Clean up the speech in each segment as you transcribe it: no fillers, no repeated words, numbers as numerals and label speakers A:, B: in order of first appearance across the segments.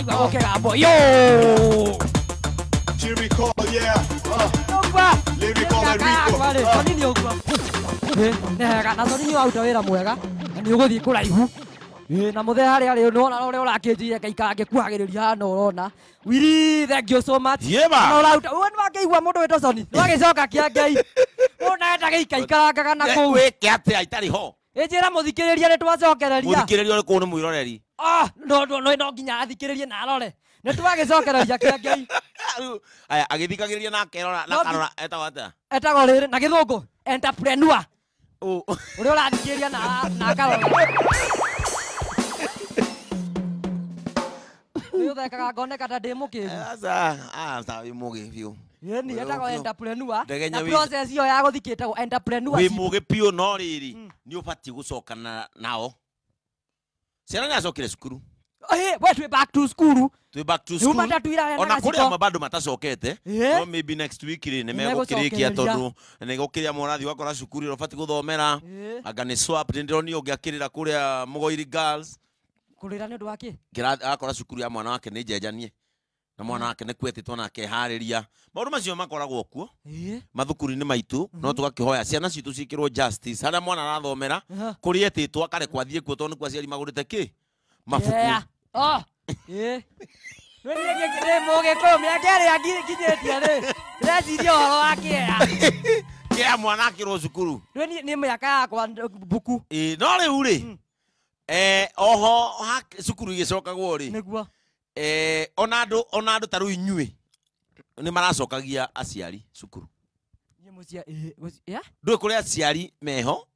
A: Kaigua goke gambo. Yo.
B: Lyrical, yeah.
A: Ogwa.
B: Lyrical Enrico.
A: Toni ni ogwa. Na toni ni auta wira mwega. Ni uguthii kuraihu. Na muthe hari no na ore urakinjire kaikara ngikuhagiriria hana urona. Wiri, thank you so much.
C: Yeba.
A: Ora uta wona wakeigua mundu wito Soni. Wagicoka kia Ngai. Ona eta gikaikarangaga na kuu.
C: Weke atia itari ho.
A: Ejera muthikiriria ni twacokereria.
C: Muthikiriria uri kuu ni mwiroreri.
A: No nginya athikiririe na arore. Ni twagicokereria kia Ngai.
C: Aya agithikagiriria na kerora na karora etagwo atia.
A: Etagwo riri na githungu entrepreneur.
C: Uri
A: urathikiriria na karora. Yo thekaga ngoneka ta ndi mukivu.
C: Asa wi mugi biu.
A: Yeni etagwo entrepreneur.
C: Ndegenya
A: Na process yo ya guthikitagwo entrepreneur.
C: Wi mugi piu no riri ni ubati gucokana nao. Ciana ni acokire cukuru.
A: We back to school.
C: Back to school.
A: Ona
C: kuria mabado matacokete. No maybe next week ri nimegukirikia tondu nigukiria morathi wakora cukuru ubati guthomera. Anga ni swap ndironi ungiakirira kuria Mugoiri Girls.
A: Kurira ni ndu wake.
C: Akora cukuru ya mwana wake ni njenjanie. Na mwana wake ni kwetitwo na akehariria. Maundu macio makoragwo kuo. Mathukuru-ini maitu no tugakihoya ciana citu cikirwo justice. Haria mwana arathomera kuri etitwo akarekwo athie kuo tondu kwa ciari magurite ki mabuku.
A: Wewe moge ko miakere akinyetia ri. Reciria horo wake.
C: Kia mwana akirwo cukuru.
A: Ni miaka yakwa buku.
C: No riu ri. Oho cukuru igicokagwo ri.
A: Niguo.
C: Ona andu taru inyui ni maracokagia aciari cukuru. Ndui kuria aciari meho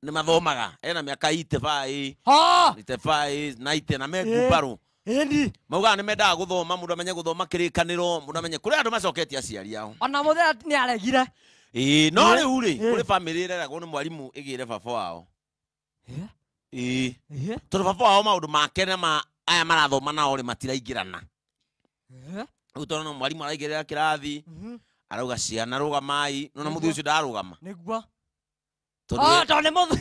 C: ni mathomaga ena miaka 85 90 na megumbaru. Mauga ni mendaga guthoma mundu amenye guthoma kirikaniro mundu amenye kuria andu macoketie aciari ao.
A: Ona muthe ni aregire.
C: No riu ri kuri family ireragwo ni mwarimu igire baba wao. Tondu baba wao maundu make na aya marathoma nao ri matiraingirana. Riu tondu mwarimu araigirira kirathi arauga ciana rugamai no na muthu ucio ndarugama.
A: Niguo.
C: Tondu
A: muthu.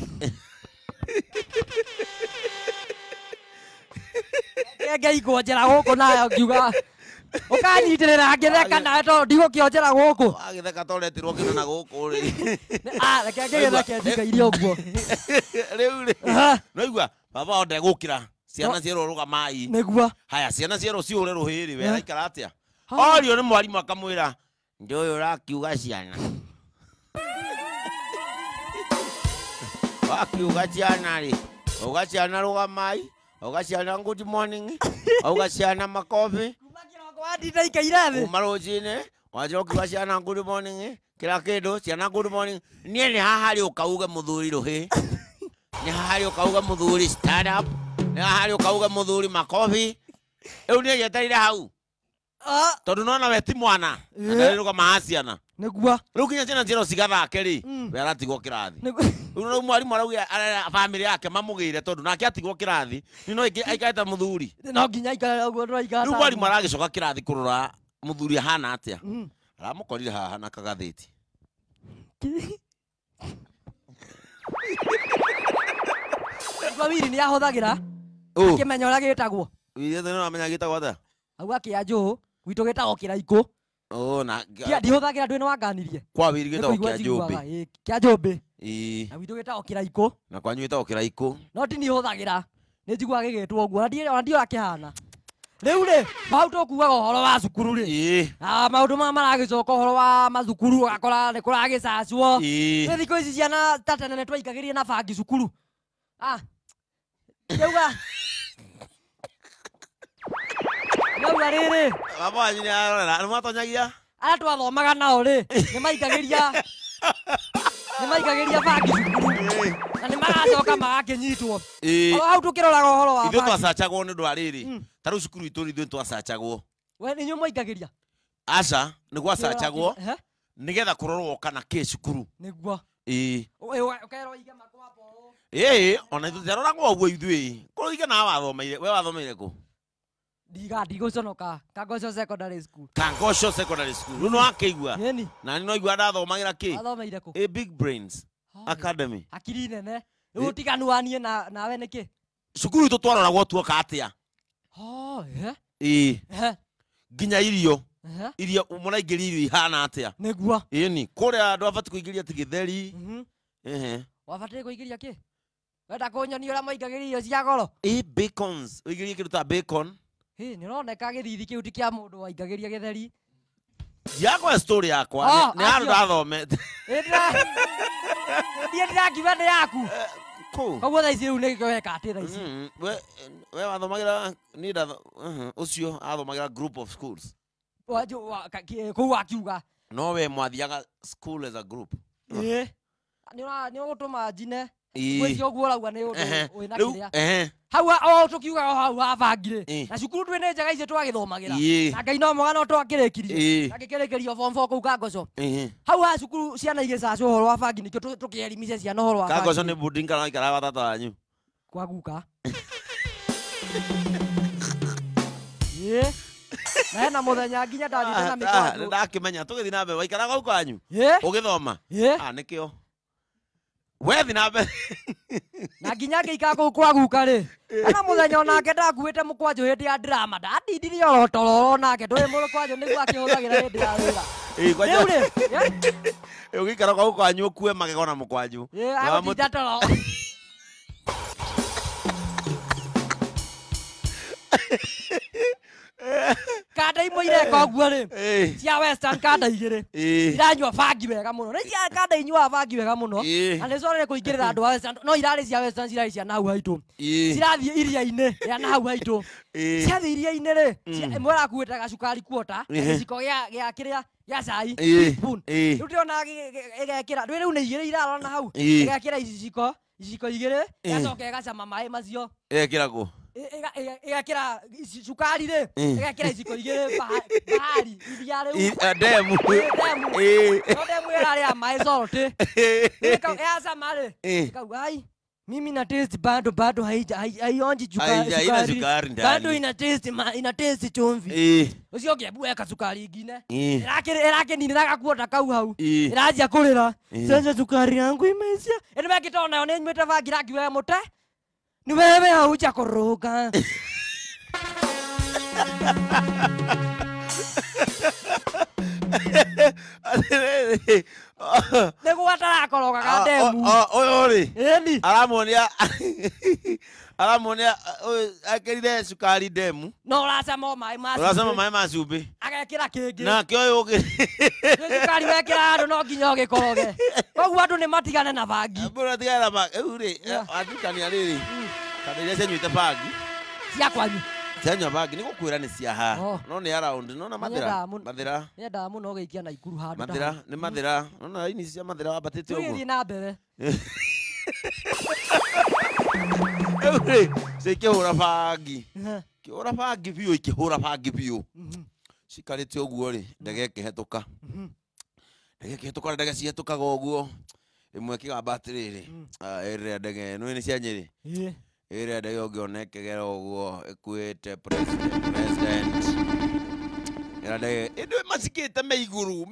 A: Ngai kwanjira guku nayo ngiuga ukanyitirira ngitheka nawe tondu ndigukionjera guku.
C: Agitheka toretirwo kindu na guku ri.
A: Reke ngitheke ndikairie uguo.
C: Riu ri. No igua baba onde gukira. Ciana ciero rugamai.
A: Niguo.
C: Haya ciana ciero ciure ruhiri we aikara atia. Orio ni mwarimu akamwira ndio urakiuga ciana. Wakiuga ciana ri. Uga ciana rugamai. Uga ciana good morning. Uga ciana makofi.
A: Wandita ikairathi.
C: Umarojine. Wajokiuga ciana good morning. Kila kindu ciana good morning. Nie ni hahari ukauga muthuri ruhi. Ni hahari ukauga muthuri stand up. Ni hahari ukauga muthuri makofi. Eu nie yetarire hau. Tondu nona we ti mwana. Ndariruga mahaciana.
A: Niguo.
C: Riu kinya ciana ciero cigathake ri. We aratigwo kirathi. Riu mwarimu arauga family yake mamugire tondu nake atigwo kirathi. Ni no aikareta muthuri.
A: No nginya aikara uguo ndwaikara.
C: Riu mwarimu aragicoka kirathi kurora muthuri hana atia. Aramukorire haha na kagatheti.
A: Wiri ni ahuthagira. Akimenya uria gitagwo.
C: Wiri no amenya gitagwo atia.
A: Au akianju gwitu gitagwo kiraiku.
C: Na
A: kia ndihuthagira ndwene wanganirie.
C: Kwa wiri gitagwo kia njumbi.
A: Kia njumbi.
C: Na
A: gwitu gitagwo kiraiku.
C: Na kwanyu gitagwo kiraiku.
A: No ti ni huthagira. Ni njigua gigitwo uguo. Ndio akihana. Riu ri mau tukuaga uhoro wa cukuru ri. Maundu ma maragicoka uhoro wa mathukuru agakora ni kuragicacwo. Ni thikũ ici ciana ta tene ni twaikagirie na bangi cukuru. Ndauga riri.
C: Baba wanyu ni arora, ni matonyagia?
A: Ara twathomaga nao ri, ni maikagiria bangi cukuru. Na ni magacoka magakinyitwo. Hau tukiroraga uhoro wa bangi.
C: Ithuĩ twacacagwo nĩ ũndũ wa rĩrĩ. Ta rĩu cukuru itũ ithuĩ twacacagwo.
A: We ni nyuĩ mwaikagiria?
C: Aca, nĩ gwacacagwo nĩgetha kũrorwo kana kĩ cukuru.
A: Nĩguo. Ũkerwo ige makwamba ũũ.
C: Ona ithuĩ tũtiaroragwo ũguo ithuĩ. Kũrwo na wathomeire, we wathomeire kũ?
A: Ndigũconoka Kangoco Secondary School.
C: Kangoco Secondary School. Rĩu nĩ wakĩigua? Na nĩ no igua ndathomagĩra kĩ?
A: Wathomeire kũ?
C: Big Brains Academy.
A: Akiri nene. Rĩu ũtiganu wa niĩ nawe nĩ kĩ?
C: Cukuru itũ twaroragwo tuoka atĩa? Nginya irio. Irio mũraingĩria irio ihana atĩa?
A: Nĩguo.
C: Ĩni, kũrĩa andũ abatiĩ kũingĩria atĩ gĩtheri.
A: Wabatiĩ kũingĩria kĩ? Wenda kũnyonia ũrĩa maingagĩria irio cia goro?
C: Bacons. Ũingĩrie kĩndũ ta bacon.
A: Nĩũroneka gĩthithi kĩu ti kĩa mũndũ waingagĩria gĩtheri.
C: Yakwa story yakwa. Nĩ handũ ndathomete.
A: Ndiĩ ndĩrakiuga nĩ yaku. Koguo thaa ici rĩu nĩkĩo weka atĩ thaa ici.
C: We wathomagĩra ũcio athomagĩra group of schools.
A: Kũu wakiuga.
C: No we mwathiaga school as a group.
A: Nĩũgũtũma njine. Gwĩcio ũguo ũrauga nĩ ũndũ wĩna kĩrĩa. Hau tũkiugaga hau habangire. Na cukuru twĩnĩ njega icio twagĩthomagĩra. Na Ngai no mwega no twakĩrĩkirie. Na gĩkĩrĩkĩrio form 4 kũu Kangoco. Hau ha cukuru ciana igĩcaca ũhoro wa bangi nĩkĩo tũkĩelimisha ciana ũhoro wa bangi. Kangoco
C: nĩ boarding kana ikara wa tata wanyu.
A: Kwa guka. Na hena mũthenya nginya ndathire na mĩkwanjũ.
C: Ndakĩmenya tũgĩthiĩ na mbere waikaraga gũkũ kwanyu. Ũgĩthoma. Nĩkĩo. Wethi na mbere.
A: Na nginya ngĩikara kũu kwa guka rĩ. Hena mũthenya onake ndakuĩte mũkwanjũ hĩndĩ ya drama. Ndandindire oro tororo nake ndũrĩ mũkwanjũ nĩguo akĩhũthagĩra hĩndĩ ya wĩra. Rĩu rĩ.
C: Ũgĩikara gũkũ kwanyu ũkue magego na mũkwanjũ.
A: Agũtinda toro. Kanda imwe ireka ũguo rĩ. Cia Western kanda igĩrĩ. Iranyua bangi wega mũno. Nĩ cia kanda inyuaga bangi wega mũno. Na nĩ corere kũingĩrĩra andũ a Western. No irarĩ cia Western cirarĩ cia nahau haitũ. Cirathiĩ iria-inĩ ya nahau haitũ. Ciathiĩ iria-inĩ rĩ. Ĩmwe ĩrakuĩte gacukari kuota. Gĩciko gĩa kĩrĩa gĩa cai. Rĩu ndĩrona ĩgekĩra. Rĩu nĩ igĩrĩ irarora na hau. Ĩgekĩra iciko igĩrĩ. Ĩgacoka ĩgacama maĩ macio.
C: Ĩgekĩra kũ?
A: Igakĩra cukari rĩ. Igakĩra iciko igĩrĩ bahari. Iria rĩu.
C: Demu.
A: No demu ĩrarĩ ya maĩ zote. Yacama rĩ. Ikauga ai. Mimi na taste bado haionji sukari. Bado ina taste chumvi. Ucio ngebu weka sukari ingine. Ĩrakinira gakuota kau hau. Ĩranjia kũrĩra. Sasa sukari yangu imeisha. Ĩno mekĩtona yo nĩ nyuĩte bangi rakiuga mũte. Ni wewe hauja koroga. Nĩguo atarakorogaga demu.
C: Ũyũ rĩ. Aramuonia akĩrire sukari demu.
A: No ũracama maĩ ma cumbĩ.
C: Ũracama maĩ ma cumbĩ.
A: Agekĩra kĩngĩ.
C: Nake ũyũ ũngĩ.
A: Sukari wekĩra andũ no nginya ũgĩkoroge. Koguo andũ nĩ matigane na bangi.
C: Mbũra tigane na bangi. Rĩu rĩ atukania rĩrĩ. Kana iria cianyuĩte bangi.
A: Cia kwanyu.
C: Cianyua bangi nĩ gũkwĩra nĩ cia ha. No nĩ around no na mathira. Mathira.
A: Nĩendaga mũno ũgĩikia na ikuru handũ.
C: Mathira nĩ mathira. No na ini cia mathira wambatĩte ũguo.
A: Tũgĩthiĩ na mbere.
C: Cikĩhũra bangi. Kĩhũra bangi biũ ikĩhũra bangi biũ. Cikarĩte ũguo rĩ ndege ĩkĩhetũka. Ndege ĩkĩhetũka ndege cihetũkaga ũguo. Ĩmwe ĩkĩgamba atĩrĩrĩ. Ĩrĩa ndege ĩno nĩ cia Nyĩrĩ. Ĩrĩa ndege ũngĩona ĩkĩgera ũguo ĩkuĩte president. Ĩrĩa ndege ĩndũ macikĩte me igũrũ.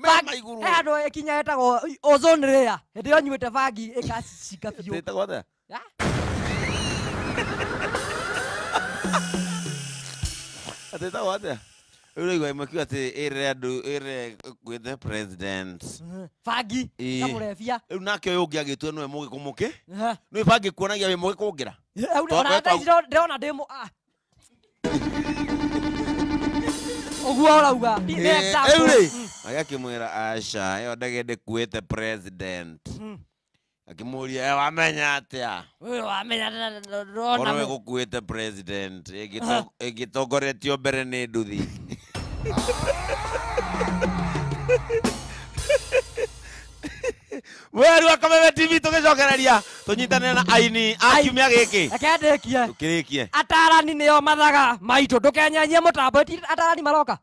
A: Andũ ĩkinya ĩtagwo ozone layer. Hĩndĩ ĩyo nyuĩte bangi ĩgacika biũ.
C: Ĩtagwo atĩa? Ĩtagwo atĩa? Ũrĩigua ĩmwe kiuga atĩ ĩrĩa ĩkuĩte president.
A: Bangi na mũrebia.
C: Rĩu nake ũyũ ũngĩ agĩtua nĩwe mũgĩ kũmũkĩ. Nĩwe bangi kuonagia wĩ mũgĩ kũngĩra.
A: Ndĩrona ndĩmũ. Ũguo ũrauga.
C: Rĩu rĩ agakĩmwĩra aca ĩyo ndege ndĩkuĩte president. Akĩmũria wamenya atĩa?
A: Wamenya
C: ndona we gũkuĩte president ĩgĩtongoretio mbere nĩ nduthi. Mweri wa Kameme TV tũgĩcokereria tũnyitanĩre na aini a kiumia gĩkĩ.
A: Rekendĩkie.
C: Tũkĩrĩkie.
A: Atarani nĩo mathaga maitũ ndũkenyanyie mũtambo atarani maroka.